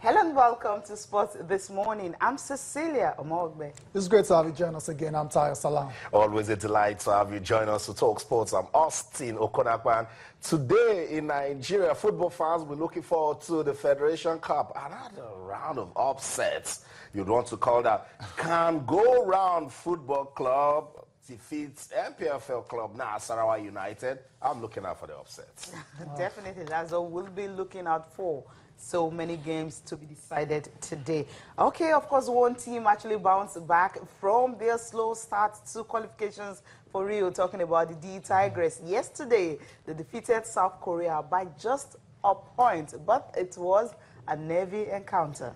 Hello and welcome to Sports This Morning. I'm Cecilia Omogbe. It's great to have you join us again. I'm Tayo Salam. Always a delight to have you join us to talk sports. I'm Austin Okonakwan. Today in Nigeria, football fans will be looking forward to the Federation Cup. Another round of upsets, you'd want to call that. Can Go Round Football Club defeats MPFL club now, Sarawa United. I'm looking out for the upsets. Definitely, that's what we'll be looking out for. So many games to be decided today. Okay, of course, one team actually bounced back from their slow start to qualifications for Rio, talking about the D Tigers. Yesterday, they defeated South Korea by just a point, but it was a nervy encounter.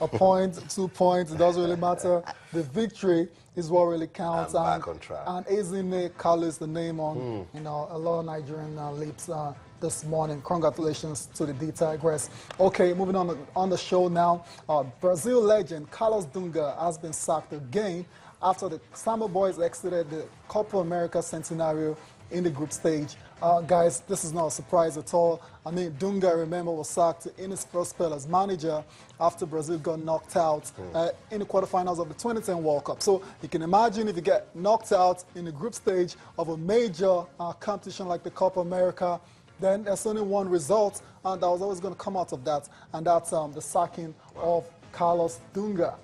A point, 2 points, it doesn't really matter. The victory is what really counts. I'm back on track. And Ezine Kalu is the name on a lot of Nigerian lips this morning. Congratulations to the D Tigers. Okay, moving on the show now. Brazil legend Carlos Dunga has been sacked again after the Samba boys exited the Copa America Centenario in the group stage. Guys, this is not a surprise at all. I mean, Dunga, remember, was sacked in his first spell as manager after Brazil got knocked out in the quarterfinals of the 2010 World Cup. So you can imagine if you get knocked out in the group stage of a major competition like the Copa America, then there's only one result that was always going to come out of that, and that's the sacking of Carlos Dunga.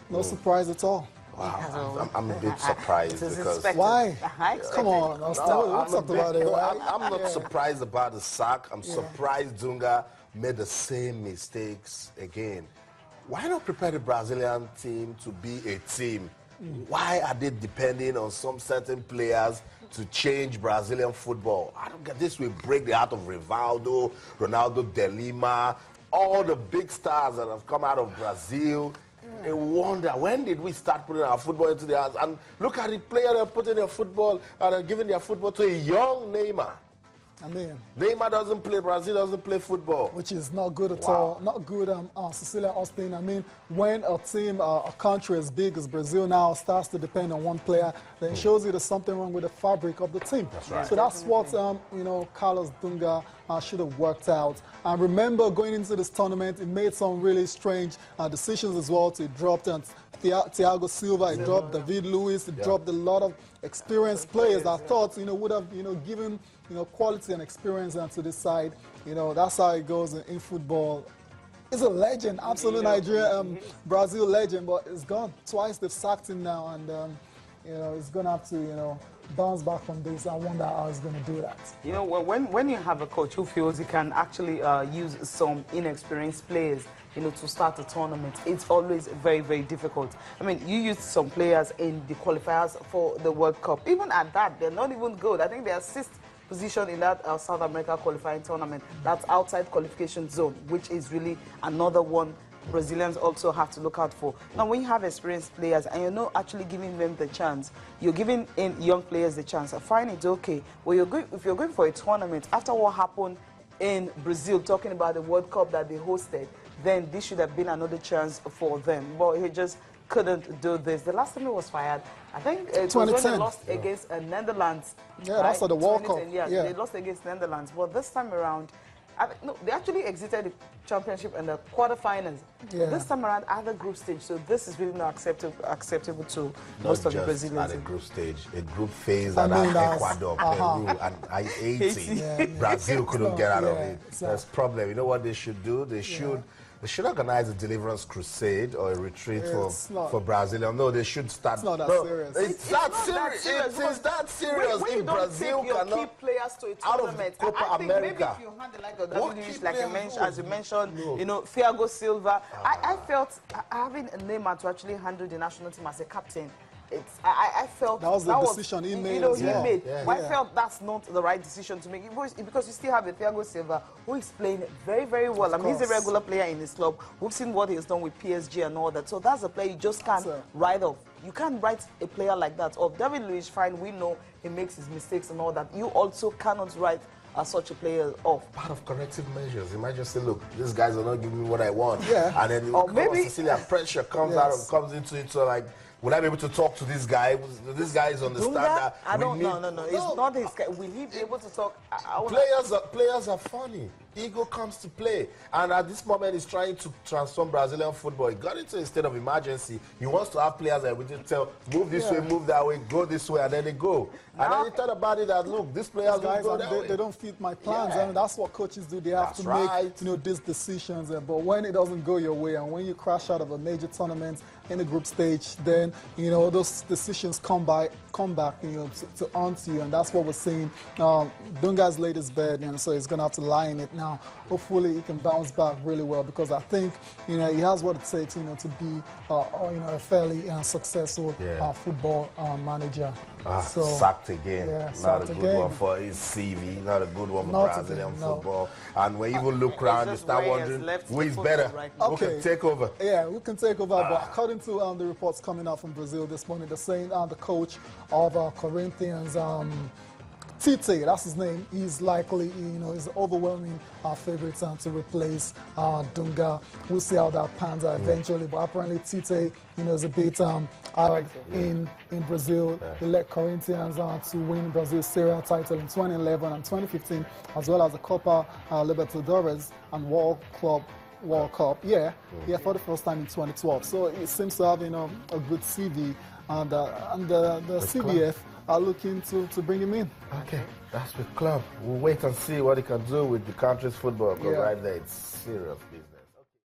No surprise at all. Wow, I'm a bit surprised because... Why? Come on, let's talk about it. Right? I'm not surprised about the sack. I'm surprised Dunga made the same mistakes again. Why not prepare the Brazilian team to be a team? Why are they depending on some certain players to change Brazilian football? I don't get this. Will break the heart of Rivaldo, Ronaldo de Lima, all the big stars that have come out of Brazil. I wonder, when did we start putting our football into their hands? And look at the player they're putting their football, and giving their football to a young Neymar. I mean, Neymar doesn't play, Brazil doesn't play football. Which is not good at all. Not good, Cecilia Austin. I mean, when a team, a country as big as Brazil now starts to depend on one player, then it shows you there's something wrong with the fabric of the team. That's right. So that's what, Carlos Dunga should have worked out. And remember, going into this tournament, he made some really strange decisions as well. He dropped Thiago Silva, he dropped David Luiz, he dropped a lot of experienced players that I thought, would have, given, quality and experience to this side. That's how it goes in football. He's a legend, absolute Nigeria, Brazil legend, but it's gone. Twice they've sacked him now, and he's going to have to, bounce back from this. I wonder how he's going to do that. When you have a coach who feels he can actually use some inexperienced players, to start a tournament, it's always very, very difficult. I mean, you used some players in the qualifiers for the World Cup. Even at that, they're not even good. I think they're 6th position in that South America qualifying tournament. That's outside qualification zone, which is really another one Brazilians also have to look out for. Now, when you have experienced players and you're not actually giving them the chance, you're giving in young players the chance. I find it okay. Well, if you're going for a tournament, after what happened in Brazil, talking about the World Cup that they hosted, then this should have been another chance for them. But he just couldn't do this. The last time he was fired, I think it was when they lost against Netherlands. Yeah, right? That's at the World Cup. Yeah, they lost against Netherlands. But this time around, no, they actually exited the championship in the quarterfinals. Yeah. This time around, at the group stage. So this is really not acceptable to most of the Brazilians. At the group stage, a group phase that Ecuador, Peru, and Haiti. Brazil couldn't get out of it. That's the problem. You know what they should do? They should organize a deliverance crusade or a retreat for Brazil. No, they should start. It's not that serious. It's that serious. It is that serious. When you don't take your key players to a tournament, Copa I think America. maybe if you had like a WH, like as you mentioned, Thiago Silva, I felt having a Neymar to actually handle the national team as a captain. I felt that was the decision he made. I felt that's not the right decision to make because you still have a Thiago Silva who is playing very, very well. I mean, he's a regular player in his club. We've seen what he's done with PSG and all that. So that's a player you just can't write off. You can't write a player like that off. David Luiz, fine, we know he makes his mistakes and all that. You also cannot write such a player off. Part of corrective measures. You might just say, look, these guys are not giving me what I want. Yeah. And then maybe Cecilia pressure comes comes into it. So like, will I be able to talk to this guy? This guy is understand that. I don't know. No. It's not his guy. Will he be able to talk? Players are funny. ego comes to play. And at this moment, he's trying to transform Brazilian football. He got into a state of emergency. He wants to have players that we just tell, move this way, move that way, go this way, and then they go. And then he thought about it that, look, these players guys, don't go that way. They don't fit my plans. I mean, that's what coaches do. They have to make, these decisions. But when it doesn't go your way, and when you crash out of a major tournament in the group stage, then, those decisions come back, to haunt you. And that's what we're seeing. Dunga's laid his bed, and so he's going to have to lie in it now. Hopefully, he can bounce back really well, because I think, he has what it takes, to be, a fairly successful football manager. Sacked again. Yeah, not a good one for his CV, not a good one for Brazilian football. And when you even look around, you start wondering who is better, who can take over. Yeah, who can take over. But according to the reports coming out from Brazil this morning, they're saying the coach of Corinthians, Tite, that's his name, he's likely, is overwhelming favorite to replace Dunga. We'll see how that pans out eventually. But apparently Tite, is a bit in Brazil. He led Corinthians to win Brazil's Serie A title in 2011 and 2015, as well as the Copa Libertadores and World Cup. Yeah, for the first time in 2012. So it seems to have, a good CV, and the CBF are looking to bring him in. Okay, that's the club. We'll wait and see what he can do with the country's football, because right there it's serious business.